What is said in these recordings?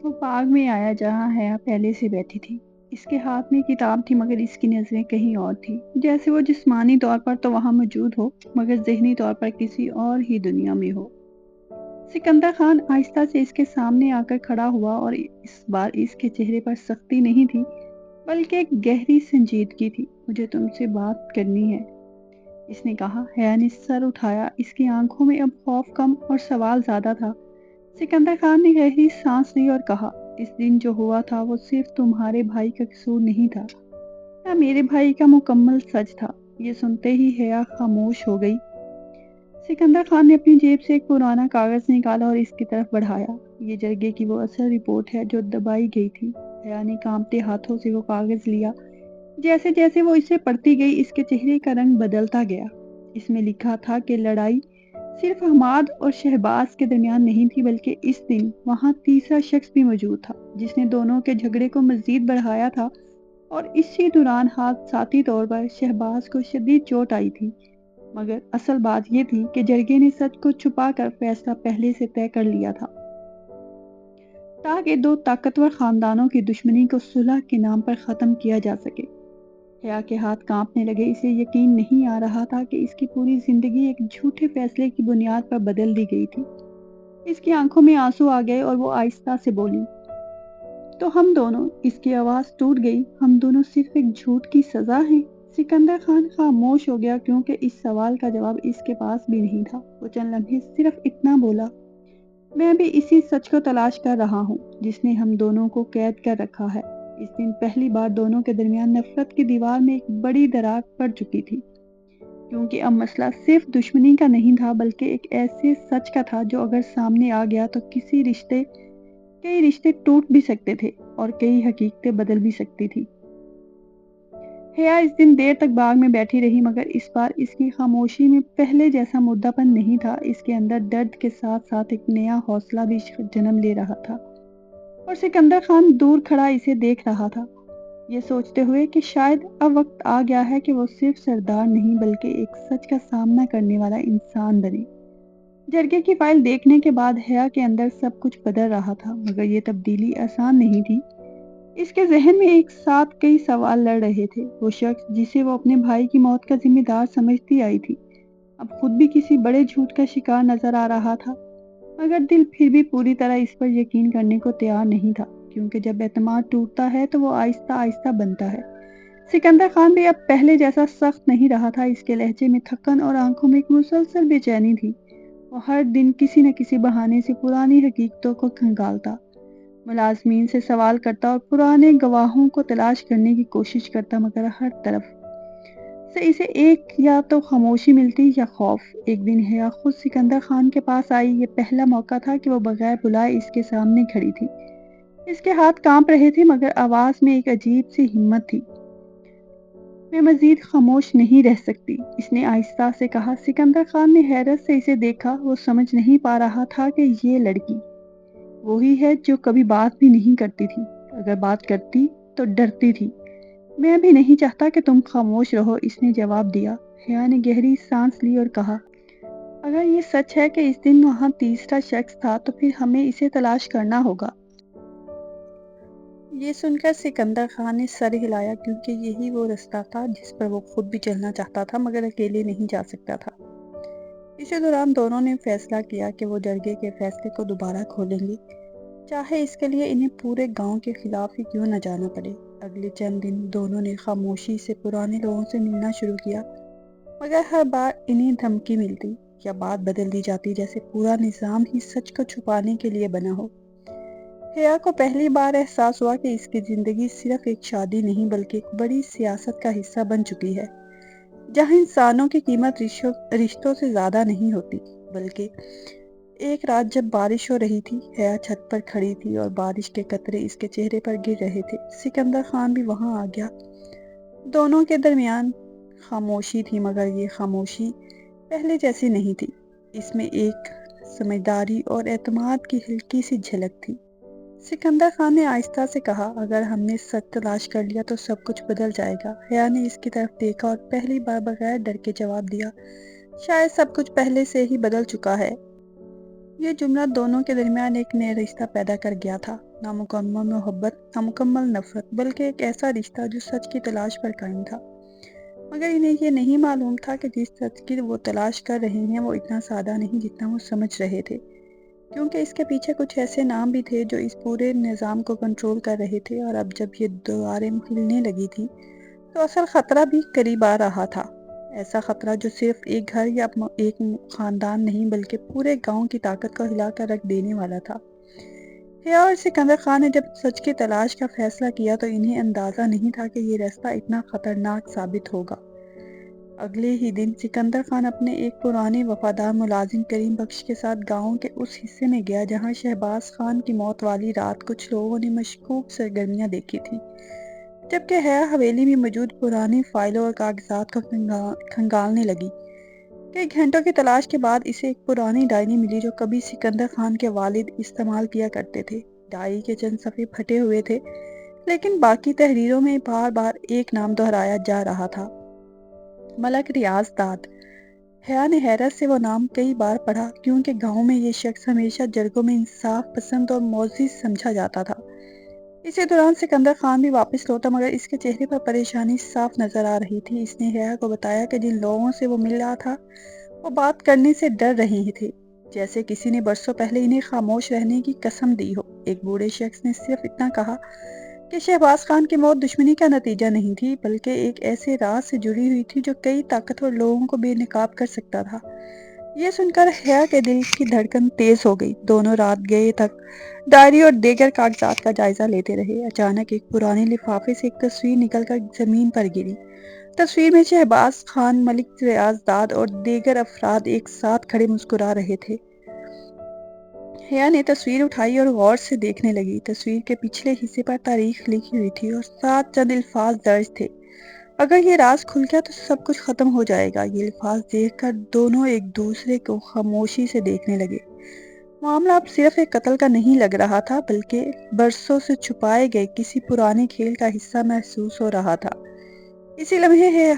وہ باغ میں آیا جہاں حیا پہلے سے بیٹھی تھی۔ اس کے ہاتھ میں کتاب تھی مگر اس کی نظریں کہیں اور تھی، جیسے وہ جسمانی طور پر تو وہاں موجود ہو مگر ذہنی طور پر کسی اور ہی دنیا میں ہو۔ سکندر خان آہستہ سے اس کے سامنے آ کر کھڑا ہوا اور اس بار اس کے چہرے پر سختی نہیں تھی بلکہ ایک گہری سنجیدگی تھی۔ مجھے تم سے بات کرنی ہے، اس نے کہا۔ حیا نے سر اٹھایا، اس کی آنکھوں میں اب خوف کم اور سوال زیادہ تھا۔ سکندر خان نے گہری سانس لی اور کہا، اس دن جو ہوا تھا وہ صرف تمہارے بھائی کا قصور نہیں تھا، یا میرے بھائی کا مکمل سچ تھا۔ یہ سنتے ہی حیا خاموش ہو گئی۔ سکندر خان نے اپنی جیب سے ایک پرانا کاغذ نکالا اور اس کی طرف بڑھایا۔ یہ جرگے کی وہ اصل رپورٹ ہے جو دبائی گئی تھی۔ حیا نے کانپتے ہاتھوں سے وہ کاغذ لیا۔ جیسے جیسے وہ اسے پڑھتی گئی اس کے چہرے کا رنگ بدلتا گیا۔ اس میں لکھا تھا کہ لڑائی صرف حماد اور شہباز کے درمیان نہیں تھی بلکہ اس دن وہاں تیسرا شخص بھی موجود تھا جس نے دونوں کے جھگڑے کو مزید بڑھایا تھا، اور اسی دوران حادثاتی طور پر شہباز کو شدید چوٹ آئی تھی۔ مگر اصل بات یہ تھی کہ جرگے نے سچ کو چھپا کر فیصلہ پہلے سے طے کر لیا تھا تاکہ دو طاقتور خاندانوں کی دشمنی کو صلح کے نام پر ختم کیا جا سکے۔ حیا کے ہاتھ کانپنے لگے۔ اسے یقین نہیں آ رہا تھا کہ اس کی پوری زندگی ایک جھوٹے فیصلے کی بنیاد پر بدل دی گئی تھی۔ اس کی آنکھوں میں آنسو آ گئے اور وہ آہستہ سے بولی، تو ہم دونوں، اس کی آواز ٹوٹ گئی، ہم دونوں صرف ایک جھوٹ کی سزا ہیں؟ سکندر خان خاموش ہو گیا کیونکہ اس سوال کا جواب اس کے پاس بھی نہیں تھا۔ وہ چند لمحے صرف اتنا بولا، میں بھی اسی سچ کو تلاش کر رہا ہوں جس نے ہم دونوں کو قید کر رکھا ہے۔ اس دن پہلی بار دونوں کے درمیان نفرت کی دیوار میں ایک بڑی درار پڑ چکی تھی، کیونکہ اب مسئلہ صرف دشمنی کا نہیں تھا بلکہ ایک ایسے سچ کا تھا جو اگر سامنے آ گیا تو کئی رشتے ٹوٹ بھی سکتے تھے اور کئی حقیقتیں بدل بھی سکتی تھی۔ حیا اس دن دیر تک باغ میں بیٹھی رہی مگر اس بار اس کی خاموشی میں پہلے جیسا مردہ پن نہیں تھا۔ اس کے اندر درد کے ساتھ ساتھ ایک نیا حوصلہ بھی جنم لے رہا تھا، اور سکندر خان دور کھڑا اسے دیکھ رہا تھا، یہ سوچتے ہوئے کہ شاید اب وقت آ گیا ہے کہ وہ صرف سردار نہیں بلکہ ایک سچ کا سامنا کرنے والا انسان بنے۔ جرگے کی فائل دیکھنے کے بعد حیا کے اندر سب کچھ بدل رہا تھا مگر یہ تبدیلی آسان نہیں تھی۔ اس کے ذہن میں ایک ساتھ کئی سوال لڑ رہے تھے۔ وہ شخص جسے وہ اپنے بھائی کی موت کا ذمہ دار سمجھتی آئی تھی اب خود بھی کسی بڑے جھوٹ کا شکار نظر آ رہا تھا، مگر دل پھر بھی پوری طرح اس پر یقین کرنے کو تیار نہیں تھا، کیونکہ جب اعتماد ٹوٹتا ہے تو وہ آہستہ آہستہ بنتا ہے۔ سکندر خان بھی اب پہلے جیسا سخت نہیں رہا تھا۔ اس کے لہجے میں تھکن اور آنکھوں میں ایک مسلسل بے چینی تھی۔ وہ ہر دن کسی نہ کسی بہانے سے پرانی حقیقتوں کو کھنگالتا، ملازمین سے سوال کرتا اور پرانے گواہوں کو تلاش کرنے کی کوشش کرتا، مگر ہر طرف سے اسے ایک یا تو خاموشی ملتی یا خوف۔ ایک دن حیا خود سکندر خان کے پاس آئی۔ یہ پہلا موقع تھا کہ وہ بغیر بلائے اس کے سامنے کھڑی تھی۔ اس کے ہاتھ کانپ رہے تھے مگر آواز میں ایک عجیب سی ہمت تھی۔ میں مزید خاموش نہیں رہ سکتی، اس نے آہستہ سے کہا۔ سکندر خان نے حیرت سے اسے دیکھا۔ وہ سمجھ نہیں پا رہا تھا کہ یہ لڑکی وہی ہے جو کبھی بات بھی نہیں کرتی تھی، اگر بات کرتی تو ڈرتی تھی۔ میں بھی نہیں چاہتا کہ تم خاموش رہو، اس نے جواب دیا۔ حیا نے گہری سانس لی اور کہا، اگر یہ سچ ہے کہ اس دن وہاں تیسرا شخص تھا تو پھر ہمیں اسے تلاش کرنا ہوگا۔ یہ سن کر سکندر خان نے سر ہلایا کیونکہ یہی وہ رستہ تھا جس پر وہ خود بھی چلنا چاہتا تھا مگر اکیلے نہیں جا سکتا تھا۔ اسی دوران دونوں نے فیصلہ کیا کہ وہ جرگے کے فیصلے کو دوبارہ کھولیں گے، چاہے اس کے لیے انہیں پورے گاؤں کے خلاف ہی کیوں نہ جانا پڑے۔ اگلے چند دن دونوں نے خاموشی سے پرانے لوگوں سے ملنا شروع کیا، مگر ہر بار انہیں دھمکی ملتی یا بات بدل دی جاتی جیسے پورا نظام ہی سچ کو چھپانے کے لیے بنا ہو۔ حیا کو پہلی بار احساس ہوا کہ اس کی زندگی صرف ایک شادی نہیں بلکہ ایک بڑی سیاست کا حصہ بن چکی ہے، جہاں انسانوں کی قیمت رشتوں سے زیادہ نہیں ہوتی۔ بلکہ ایک رات جب بارش ہو رہی تھی، حیا چھت پر کھڑی تھی اور بارش کے قطرے اس کے چہرے پر گر رہے تھے۔ سکندر خان بھی وہاں آ گیا۔ دونوں کے درمیان خاموشی تھی مگر یہ خاموشی پہلے جیسی نہیں تھی۔ اس میں ایک سمجھداری اور اعتماد کی ہلکی سی جھلک تھی۔ سکندر خان نے آہستہ سے کہا، اگر ہم نے سچ تلاش کر لیا تو سب کچھ بدل جائے گا۔ حیا نے اس کی طرف دیکھا اور پہلی بار بغیر ڈر کے جواب دیا، شاید سب کچھ پہلے سے ہی بدل چکا ہے۔ یہ جملہ دونوں کے درمیان ایک نیا رشتہ پیدا کر گیا تھا، نامکمل محبت، نامکمل نفرت، بلکہ ایک ایسا رشتہ جو سچ کی تلاش پر قائم تھا۔ مگر انہیں یہ نہیں معلوم تھا کہ جس سچ کی وہ تلاش کر رہے ہیں وہ اتنا سادہ نہیں جتنا وہ سمجھ رہے تھے، کیونکہ اس کے پیچھے کچھ ایسے نام بھی تھے جو اس پورے نظام کو کنٹرول کر رہے تھے، اور اب جب یہ دیواریں ہلنے لگی تھیں تو اصل خطرہ بھی قریب آ رہا تھا۔ ایسا خطرہ جو صرف ایک گھر یا ایک خاندان نہیں بلکہ پورے گاؤں کی طاقت کو ہلا کر رکھ دینے والا تھا۔ حیا اور سکندر خان نے جب سچ کی تلاش کا فیصلہ کیا تو انہیں اندازہ نہیں تھا کہ یہ راستہ اتنا خطرناک ثابت ہوگا۔ اگلے ہی دن سکندر خان اپنے ایک پرانے وفادار ملازم کریم بخش کے ساتھ گاؤں کے اس حصے میں گیا جہاں شہباز خان کی موت والی رات کچھ لوگوں نے مشکوک سرگرمیاں دیکھی تھیں، جبکہ حیا حویلی میں موجود پرانی فائلوں اور کاغذات کو کھنگالنے لگی۔ کئی گھنٹوں کی تلاش کے بعد اسے ایک پرانی ڈائری ملی جو کبھی سکندر خان کے والد استعمال کیا کرتے تھے۔ ڈائری کے چند صفحے پھٹے ہوئے تھے، لیکن باقی تحریروں میں بار بار ایک نام دہرایا جا رہا تھا: ملک ریاض داد۔ حیا نے حیرت سے وہ نام کئی بار پڑھا، کیونکہ گاؤں میں یہ شخص ہمیشہ جرگوں میں انصاف پسند اور معزز سمجھا جاتا تھا۔ اسی دوران سکندر خان بھی واپس لوٹا، مگر اس کے چہرے پر پریشانی صاف نظر آ رہی تھی۔ اس نے حیا کو بتایا کہ جن لوگوں سے وہ مل رہا تھا وہ بات کرنے سے ڈر رہے تھے، جیسے کسی نے برسوں پہلے انہیں خاموش رہنے کی قسم دی ہو۔ ایک بوڑھے شخص نے صرف اتنا کہا کہ شہباز خان کی موت دشمنی کا نتیجہ نہیں تھی، بلکہ ایک ایسے راز سے جڑی ہوئی تھی جو کئی طاقتور لوگوں کو بے نقاب کر سکتا تھا۔ یہ سن کر حیا کے دل کی دھڑکن تیز ہو گئی۔ دونوں رات گئے تک ڈائری اور دیگر کاغذات کا جائزہ لیتے رہے۔ اچانک ایک پرانے لفافے سے ایک تصویر نکل کر زمین پر گری۔ تصویر میں شہباز خان، ملک ریاض داد اور دیگر افراد ایک ساتھ کھڑے مسکرا رہے تھے۔ حیا نے تصویر اٹھائی اور غور سے دیکھنے لگی۔ تصویر کے پچھلے حصے پر تاریخ لکھی ہوئی تھی اور ساتھ چند الفاظ درج تھے: اگر یہ راز کھل گیا تو سب کچھ ختم ہو جائے گا۔ یہ الفاظ دیکھ کر دونوں ایک دوسرے کو خاموشی سے دیکھنے لگے۔ معاملہ اب صرف ایک قتل کا نہیں لگ رہا تھا، بلکہ برسوں سے چھپائے گئے کسی پرانے کھیل کا حصہ محسوس ہو رہا تھا۔ اسی لمحے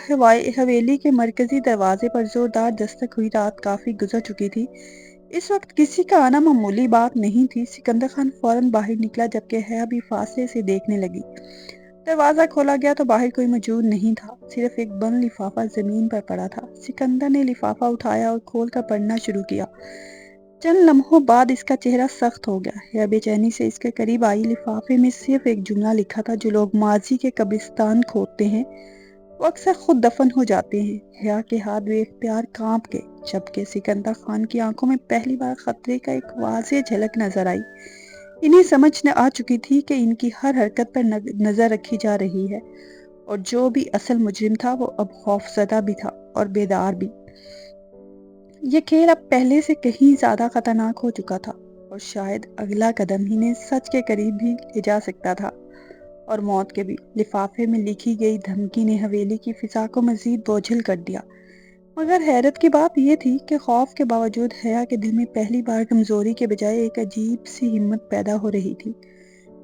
حویلی کے مرکزی دروازے پر زوردار دستک ہوئی۔ رات کافی گزر چکی تھی، اس وقت کسی کا آنا معمولی بات نہیں تھی۔ سکندر خان فوراً باہر نکلا، جبکہ حیا بھی فاصلے سے دیکھنے لگی۔ دروازہ کھولا گیا تو باہر کوئی موجود نہیں تھا، صرف ایک بند لفافہ زمین پر پڑا تھا۔ سکندر نے لفافہ اٹھایا اور کھول کر پڑھنا شروع کیا۔ چند لمحوں بعد اس کا چہرہ سخت ہو گیا۔ حیا بے چینی سے اس کے قریب آئی۔ لفافے میں صرف ایک جملہ لکھا تھا: جو لوگ ماضی کے قبرستان کھودتے ہیں وہ اکثر خود دفن ہو جاتے ہیں۔ حیا کے ہاتھ بے اختیار کانپ گئے، جبکہ سکندر خان کی آنکھوں میں پہلی بار خطرے کا ایک واضح جھلک نظر آئی۔ انہیں سمجھ آ چکی تھی کہ ان کی ہر حرکت پر نظر رکھی جا رہی ہے، اور جو بھی اصل مجرم تھا وہ اب خوفزدہ بھی تھا اور بیدار بھی۔ یہ کھیل اب پہلے سے کہیں زیادہ خطرناک ہو چکا تھا، اور شاید اگلا قدم انہیں سچ کے قریب بھی لے جا سکتا تھا، اور موت کے بھی۔ لفافے میں لکھی گئی دھمکی نے حویلی کی فضا کو مزید بوجھل کر دیا، مگر حیرت کی بات یہ تھی کہ خوف کے باوجود حیا کے دل میں پہلی بار کمزوری کے بجائے ایک عجیب سی ہمت پیدا ہو رہی تھی۔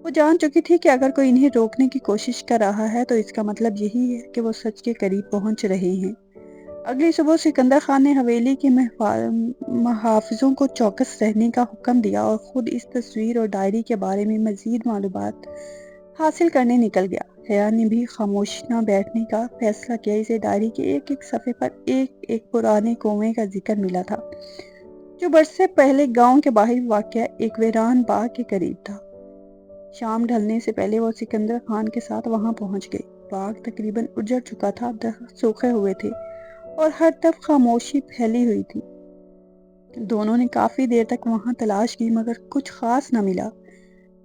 وہ جان چکی تھی کہ اگر کوئی انہیں روکنے کی کوشش کر رہا ہے تو اس کا مطلب یہی ہے کہ وہ سچ کے قریب پہنچ رہے ہیں۔ اگلی صبح سکندر خان نے حویلی کے محافظوں کو چوکس رہنے کا حکم دیا اور خود اس تصویر اور ڈائری کے بارے میں مزید معلومات حاصل کرنے نکل گیا۔ حیا نے بھی خاموش نہ بیٹھنے کا فیصلہ کیا۔ اسے ڈائری کے ایک ایک صفحے پر ایک پرانے کنویں کا ذکر ملا تھا، جو برسوں پہلے گاؤں کے باہر واقع ایک ویران باغ کے قریب تھا۔ شام ڈھلنے سے پہلے وہ سکندر خان کے ساتھ وہاں پہنچ گئی۔ باغ تقریباً اجڑ چکا تھا، درخت سوکھے ہوئے تھے اور ہر طرف خاموشی پھیلی ہوئی تھی۔ دونوں نے کافی دیر تک وہاں تلاش کی، مگر کچھ خاص نہ ملا۔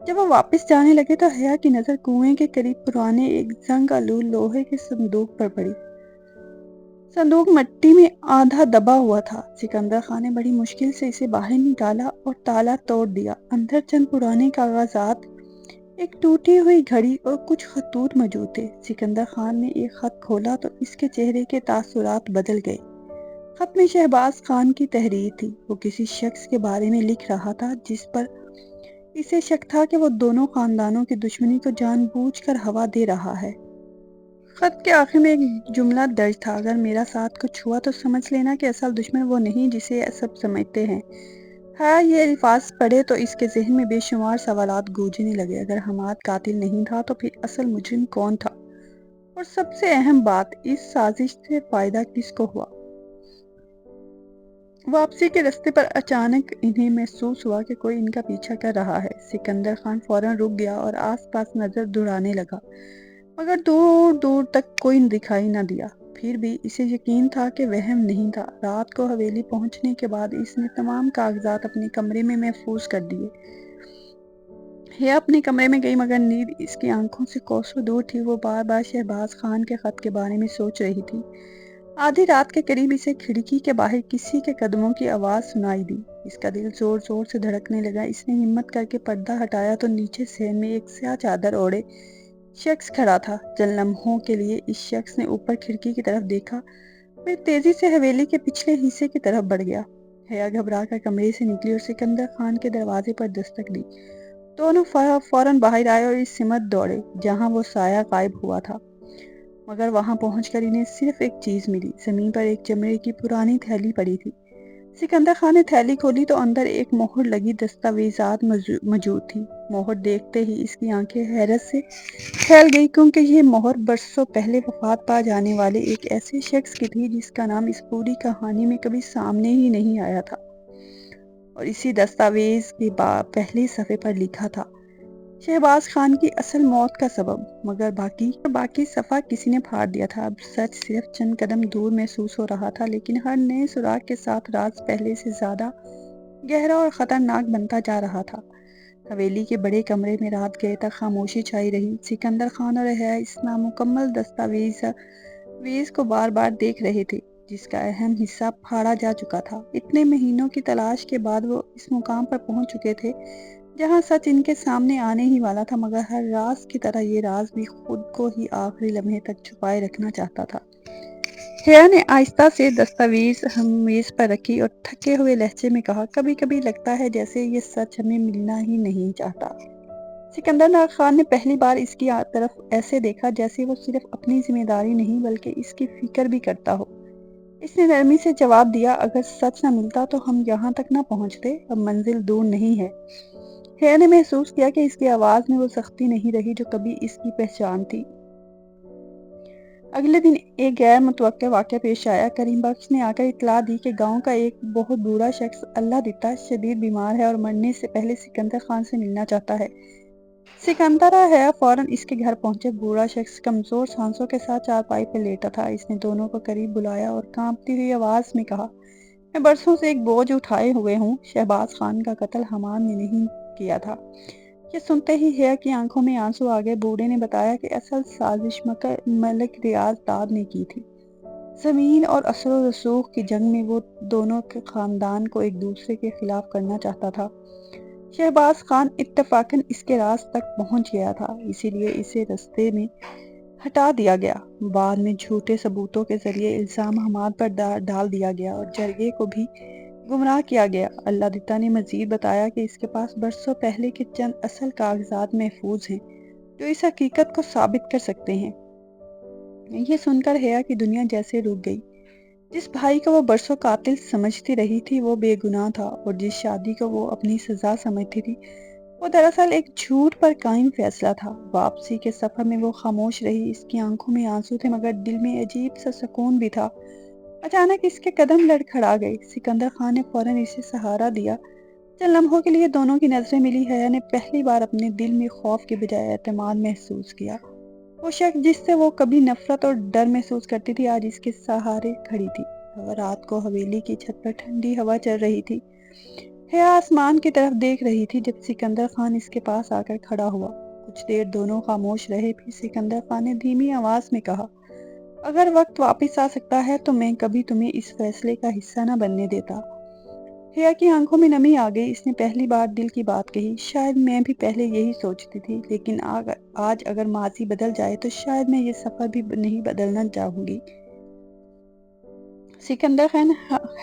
جب وہ واپس جانے لگے تو حیا کی نظر کنویں کے قریب پرانے ایک زنگ آلود لوہے کے صندوق پر پڑی۔ صندوق مٹی میں آدھا دبا ہوا تھا۔ سکندر خان نے بڑی مشکل سے اسے باہر نکالا اور تالا توڑ دیا۔ اندر چند پرانے کاغذات، ایک ٹوٹی ہوئی گھڑی اور کچھ خطوط موجود تھے۔ سکندر خان نے ایک خط کھولا تو اس کے چہرے کے تاثرات بدل گئے۔ خط میں شہباز خان کی تحریر تھی۔ وہ کسی شخص کے بارے میں لکھ رہا تھا جس پر اسے شک تھا کہ وہ دونوں خاندانوں کی دشمنی کو جان بوجھ کر ہوا دے رہا ہے۔ خط کے آخر میں ایک جملہ درج تھا: اگر میرا ساتھ کچھ ہوا تو سمجھ لینا کہ اصل دشمن وہ نہیں جسے سب سمجھتے ہیں۔ ہاں یہ الفاظ پڑھے تو اس کے ذہن میں بے شمار سوالات گونجنے لگے۔ اگر حماد قاتل نہیں تھا تو پھر اصل مجرم کون تھا؟ اور سب سے اہم بات، اس سازش سے فائدہ کس کو ہوا؟ واپسی کے راستے پر اچانک انہیں محسوس ہوا کہ کوئی ان کا پیچھا کر رہا ہے۔ سکندر خان فوراً رک گیا اور آس پاس نظر دوڑانے لگا، مگر دور دور تک کوئی دکھائی نہ دیا۔ پھر بھی اسے یقین تھا کہ وہم نہیں تھا۔ رات کو حویلی پہنچنے کے بعد اس نے تمام کاغذات اپنے کمرے میں محفوظ کر دیے۔ یہ اپنے کمرے میں گئی مگر نیند اس کی آنکھوں سے کوسوں دور تھی۔ وہ بار بار شہباز خان کے خط کے بارے میں سوچ رہی تھی۔ آدھی رات کے قریب اسے کھڑکی کے باہر کسی کے قدموں کی آواز سنائی دی۔ اس کا دل زور زور سے دھڑکنے لگا۔ اس نے ہمت کر کے پردہ ہٹایا تو نیچے صحن میں ایک سیاہ چادر اوڑھے شخص کھڑا تھا۔ چند لمحوں کے لیے اس شخص نے اوپر کھڑکی کی طرف دیکھا، پھر تیزی سے حویلی کے پچھلے حصے کی طرف بڑھ گیا۔ حیا گھبرا کر کمرے سے نکلی اور سکندر خان کے دروازے پر دستک دی۔ دونوں فوراً باہر آئے اور اس سمت دوڑے جہاں وہ سایہ غائب ہوا تھا، مگر وہاں پہنچ کر انہیں صرف ایک چیز ملی۔ زمین پر ایک چمڑے کی پرانی تھیلی پڑی تھی۔ سکندر خان نے تھیلی کھولی تو اندر ایک مہر لگی دستاویزات موجود تھی۔ مہر دیکھتے ہی اس کی آنکھیں حیرت سے پھیل گئی، کیونکہ یہ مہر برسوں پہلے وفات پا جانے والے ایک ایسے شخص کی تھی جس کا نام اس پوری کہانی میں کبھی سامنے ہی نہیں آیا تھا، اور اسی دستاویز کے پہلے صفحے پر لکھا تھا شہباز خان کی اصل موت کا سبب، مگر باقی صفحہ کسی نے پھاڑ دیا تھا۔ اب سچ صرف چند قدم دور محسوس ہو رہا تھا، لیکن ہر نئے سراغ کے ساتھ راز پہلے سے زیادہ گہرا اور خطرناک بنتا جا رہا تھا۔ حویلی کے بڑے کمرے میں رات گئے تک خاموشی چھائی رہی۔ سکندر خان اور حیا اس نامکمل دستاویز کو بار بار دیکھ رہے تھے جس کا اہم حصہ پھاڑا جا چکا تھا۔ اتنے مہینوں کی تلاش کے بعد وہ اس مقام پر پہنچ چکے تھے جہاں سچ ان کے سامنے آنے ہی والا تھا، مگر ہر راز کی طرح یہ راز بھی خود کو ہی آخری لمحے تک چھپائے رکھنا چاہتا تھا۔ حیا نے آہستہ سے دستاویز میز پر رکھی اور تھکے ہوئے لہجے میں کہا، کبھی کبھی لگتا ہے جیسے یہ سچ ہمیں ملنا ہی نہیں چاہتا۔ سکندر خان نے پہلی بار اس کی طرف ایسے دیکھا جیسے وہ صرف اپنی ذمہ داری نہیں بلکہ اس کی فکر بھی کرتا ہو۔ اس نے نرمی سے جواب دیا، اگر سچ نہ ملتا تو ہم یہاں تک نہ پہنچتے۔ اب منزل دور نہیں ہے۔ حیا نے محسوس کیا کہ اس کی آواز میں وہ سختی نہیں رہی جو کبھی اس کی پہچان تھی۔ اگلے دن ایک غیر متوقع واقعہ پیش آیا۔ کریم بخش نے آ کر اطلاع دی کہ گاؤں کا ایک بہت بوڑھا شخص اللہ دیتا شدید بیمار ہے اور مرنے سے پہلے سکندر خان سے ملنا چاہتا ہے۔ سکندر اور حیا فوراً اس کے گھر پہنچے۔ بوڑھا شخص کمزور سانسوں کے ساتھ چارپائی پر لیٹا تھا۔ اس نے دونوں کو قریب بلایا اور کانپتی ہوئی آواز میں کہا، میں برسوں سے ایک بوجھ اٹھائے ہوئے ہوں۔ شہباز خان کا قتل حماد نے نہیں کیا تھا۔ یہ سنتے ہی حیا کی آنکھوں میں آنسو آ گئے۔ بوڑھے نے بتایا کہ اصل سازش ملک ریاض داد نے کی تھی۔ زمین اور اثر و رسوخ کی جنگ میں وہ دونوں کے خاندان کو ایک دوسرے کے خلاف کرنا چاہتا تھا۔ شہباز خان اتفاقاً اس کے راز تک پہنچ گیا تھا، اسی لیے اسے رستے میں ہٹا دیا گیا۔ بعد میں جھوٹے ثبوتوں کے ذریعے الزام حماد پر ڈال دیا گیا اور جرگے کو بھی گمراہ کیا گیا۔ اللہ دتا نے مزید بتایا کہ اس کے پاس برسوں پہلے کے چند اصل کاغذات محفوظ ہیں جو اس حقیقت کو ثابت کر سکتے ہیں۔ یہ سن کر حیا کی دنیا جیسے رک گئی۔ جس بھائی کو وہ برسوں قاتل سمجھتی رہی تھی وہ بے گناہ تھا، اور جس شادی کو وہ اپنی سزا سمجھتی تھی وہ دراصل ایک جھوٹ پر قائم فیصلہ تھا۔ واپسی کے سفر میں وہ خاموش رہی۔ اس کی آنکھوں میں آنسو تھے مگر دل میں عجیب سا سکون بھی تھا۔ اچانک اس کے قدم لڑکھڑا گئے۔ سکندر خان نے فوراً اسے سہارا دیا۔ چند لمحوں کے لیے دونوں کی نظریں ملی۔ حیا نے پہلی بار اپنے دل میں خوف کے بجائے اعتماد محسوس کیا۔ وہ شخص جس سے وہ کبھی نفرت اور ڈر محسوس کرتی تھی آج اس کے سہارے کھڑی تھی۔ رات کو حویلی کی چھت پر ٹھنڈی ہوا چل رہی تھی۔ حیا آسمان کی طرف دیکھ رہی تھی جب سکندر خان اس کے پاس آ کر کھڑا ہوا۔ کچھ دیر دونوں خاموش رہے، پھر سکندر خان نے دھیمی آواز میں کہا، اگر وقت واپس آ سکتا ہے تو میں کبھی تمہیں اس فیصلے کا حصہ نہ بننے دیتا۔ حیا کی آنکھوں میں نمی آ گئی۔ اس نے پہلی بار دل کی بات کہی، شاید میں بھی پہلے یہی سوچتی تھی، لیکن آج اگر ماضی بدل جائے تو شاید میں یہ سفر بھی نہیں بدلنا چاہوں گی۔ سکندر خان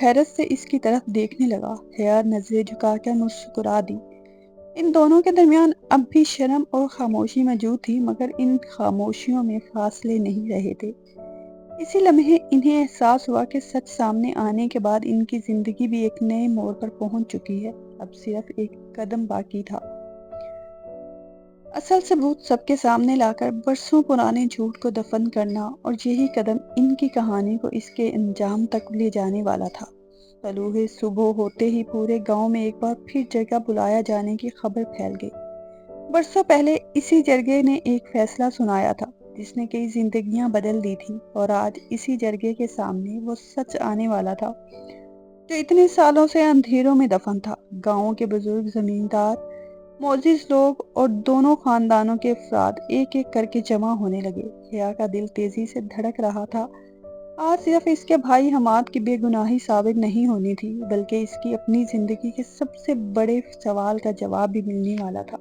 حیرت سے اس کی طرف دیکھنے لگا۔ حیا نظریں جھکا کر مسکرا دی۔ ان دونوں کے درمیان اب بھی شرم اور خاموشی موجود تھی، مگر ان خاموشیوں میں فاصلے نہیں رہے تھے۔ اسی لمحے انہیں احساس ہوا کہ سچ سامنے آنے کے بعد ان کی زندگی بھی ایک نئے موڑ پر پہنچ چکی ہے۔ اب صرف ایک قدم باقی تھا، اصل ثبوت سب کے سامنے لا کر برسوں پرانے جھوٹ کو دفن کرنا، اور یہی قدم ان کی کہانی کو اس کے انجام تک لے جانے والا تھا۔ فلوح صبح ہوتے ہی پورے گاؤں میں ایک بار پھر جرگہ بلایا جانے کی خبر پھیل گئی۔ برسوں پہلے اسی جرگے نے ایک فیصلہ سنایا تھا جس نے کئی زندگیاں بدل دی تھی، اور آج اسی جرگے کے سامنے وہ سچ آنے والا تھا جو اتنے سالوں سے اندھیروں میں دفن تھا۔ گاؤں کے بزرگ، زمیندار، معزز لوگ اور دونوں خاندانوں کے افراد ایک ایک کر کے جمع ہونے لگے۔ حیا کا دل تیزی سے دھڑک رہا تھا۔ آج صرف اس کے بھائی حماد کی بے گناہی ثابت نہیں ہونی تھی، بلکہ اس کی اپنی زندگی کے سب سے بڑے سوال کا جواب بھی ملنے والا تھا۔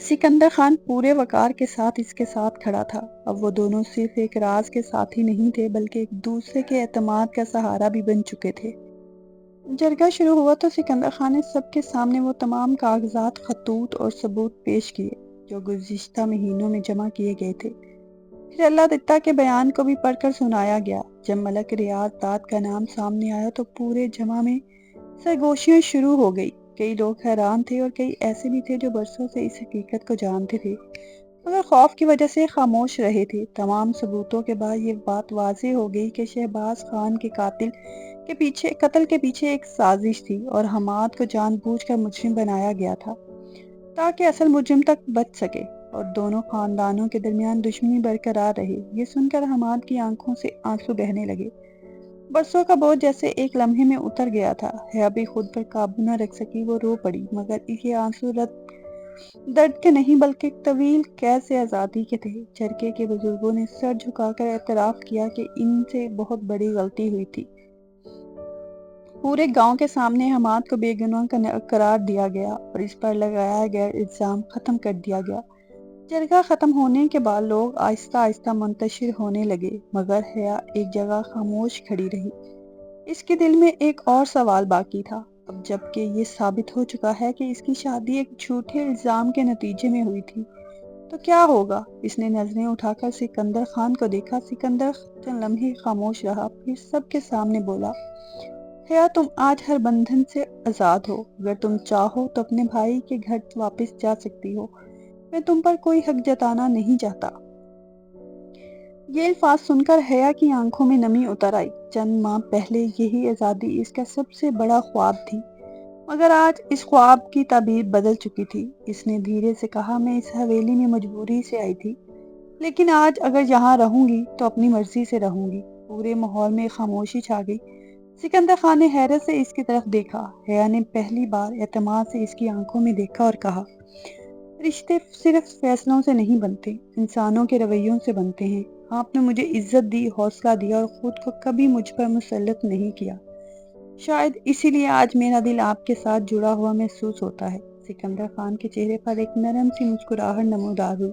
سکندر خان پورے وقار کے ساتھ اس کے ساتھ کھڑا تھا۔ اب وہ دونوں صرف ایک راز کے ساتھی نہیں تھے، بلکہ ایک دوسرے کے اعتماد کا سہارا بھی بن چکے تھے۔ جرگہ شروع ہوا تو سکندر خان نے سب کے سامنے وہ تمام کاغذات، خطوط اور ثبوت پیش کیے جو گزشتہ مہینوں میں جمع کیے گئے تھے۔ پھر اللہ دتہ کے بیان کو بھی پڑھ کر سنایا گیا۔ جب ملک ریاض داد کا نام سامنے آیا تو پورے جمع میں سرگوشیاں شروع ہو گئی۔ کئی لوگ حیران تھے اور کئی ایسے بھی تھے جو برسوں سے اس حقیقت کو جانتے تھے مگر خوف کی وجہ سے خاموش رہے تھے۔ تمام ثبوتوں کے بعد یہ بات واضح ہو گئی کہ شہباز خان کے قتل کے پیچھے ایک سازش تھی، اور حماد کو جان بوجھ کر مجرم بنایا گیا تھا تاکہ اصل مجرم تک بچ سکے اور دونوں خاندانوں کے درمیان دشمنی برقرار رہے۔ یہ سن کر حماد کی آنکھوں سے آنسو بہنے لگے۔ برسوں کا بوجھ جیسے ایک لمحے میں اتر گیا تھا۔ حیا بھی خود پر قابو نہ رکھ سکی، وہ رو پڑی، مگر یہ آنسو درد کے نہیں بلکہ ایک طویل قید سے آزادی کے تھے۔ جرگے کے بزرگوں نے سر جھکا کر اعتراف کیا کہ ان سے بہت بڑی غلطی ہوئی تھی۔ پورے گاؤں کے سامنے حماد کو بے گناہ قرار دیا گیا اور اس پر لگایا گیا الزام ختم کر دیا گیا۔ جرگہ ختم ہونے کے بعد لوگ آہستہ آہستہ منتشر ہونے لگے، مگر حیا ایک جگہ خاموش کھڑی رہی۔ اس کے دل میں ایک اور سوال باقی تھا۔ اب جب کہ یہ ثابت ہو چکا ہے کہ اس کی شادی ایک جھوٹے الزام کے نتیجے میں ہوئی تھی، تو کیا ہوگا؟ اس نے نظریں اٹھا کر سکندر خان کو دیکھا۔ سکندر چند لمحے خاموش رہا، پھر سب کے سامنے بولا، حیا، تم آج ہر بندھن سے آزاد ہو۔ اگر تم چاہو تو اپنے بھائی کے گھر واپس جا سکتی ہو۔ میں تم پر کوئی حق جتانا نہیں چاہتا۔ یہ الفاظ سن کر حیا کی آنکھوں میں نمی اتر آئی۔ چند ماہ پہلے یہی آزادی اس کا سب سے بڑا خواب تھی، مگر آج اس خواب کی تعبیر بدل چکی تھی۔ اس نے دھیرے سے کہا، میں اس حویلی میں مجبوری سے آئی تھی، لیکن آج اگر یہاں رہوں گی تو اپنی مرضی سے رہوں گی۔ پورے ماحول میں خاموشی چھا گئی۔ سکندر خان نے حیرت سے اس کی طرف دیکھا۔ حیا نے پہلی بار اعتماد سے اس کی آنکھوں میں دیکھا اور کہا، رشتے صرف فیصلوں سے نہیں بنتے، انسانوں کے رویوں سے بنتے ہیں۔ آپ نے مجھے عزت دی، حوصلہ دیا اور خود کو کبھی مجھ پر مسلط نہیں کیا۔ شاید اسی لیے آج میرا دل آپ کے ساتھ جڑا ہوا محسوس ہوتا ہے۔ سکندر خان کے چہرے پر ایک نرم سی مسکراہٹ نمودار ہوئی،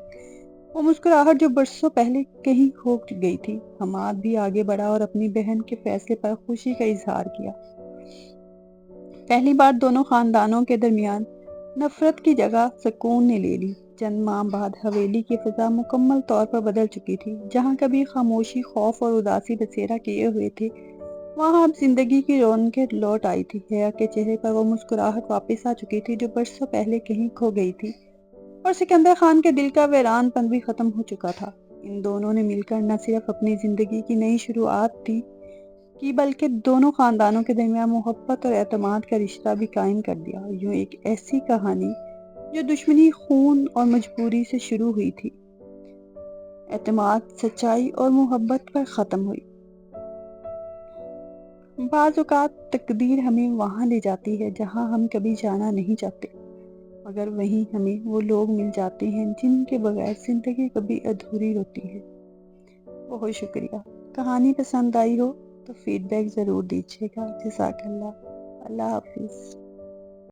وہ مسکراہٹ جو برسوں پہلے کہیں کھو گئی تھی۔ حماد بھی آگے بڑھا اور اپنی بہن کے فیصلے پر خوشی کا اظہار کیا۔ پہلی بار دونوں خاندانوں کے درمیان نفرت کی جگہ سکون نے لے لی۔ چند ماہ بعد حویلی کی فضا مکمل طور پر بدل چکی تھی۔ جہاں کبھی خاموشی، خوف اور اداسی بسیرا کیے ہوئے تھے، وہاں اب زندگی کی رونقیں لوٹ آئی تھی۔ حیا کے چہرے پر وہ مسکراہٹ واپس آ چکی تھی جو برسوں پہلے کہیں کھو گئی تھی، اور سکندر خان کے دل کا ویران پن بھی ختم ہو چکا تھا۔ ان دونوں نے مل کر نہ صرف اپنی زندگی کی نئی شروعات کی بلکہ دونوں خاندانوں کے درمیان محبت اور اعتماد کا رشتہ بھی قائم کر دیا۔ یوں ایک ایسی کہانی جو دشمنی، خون اور مجبوری سے شروع ہوئی تھی، اعتماد، سچائی اور محبت پر ختم ہوئی۔ بعض اوقات تقدیر ہمیں وہاں لے جاتی ہے جہاں ہم کبھی جانا نہیں چاہتے، مگر وہیں ہمیں وہ لوگ مل جاتے ہیں جن کے بغیر زندگی کبھی ادھوری ہوتی ہے۔ بہت شکریہ۔ کہانی پسند آئی ہو تو فیڈ بیک ضرور دیجیے گا۔ جزاک اللہ۔ اللہ حافظ۔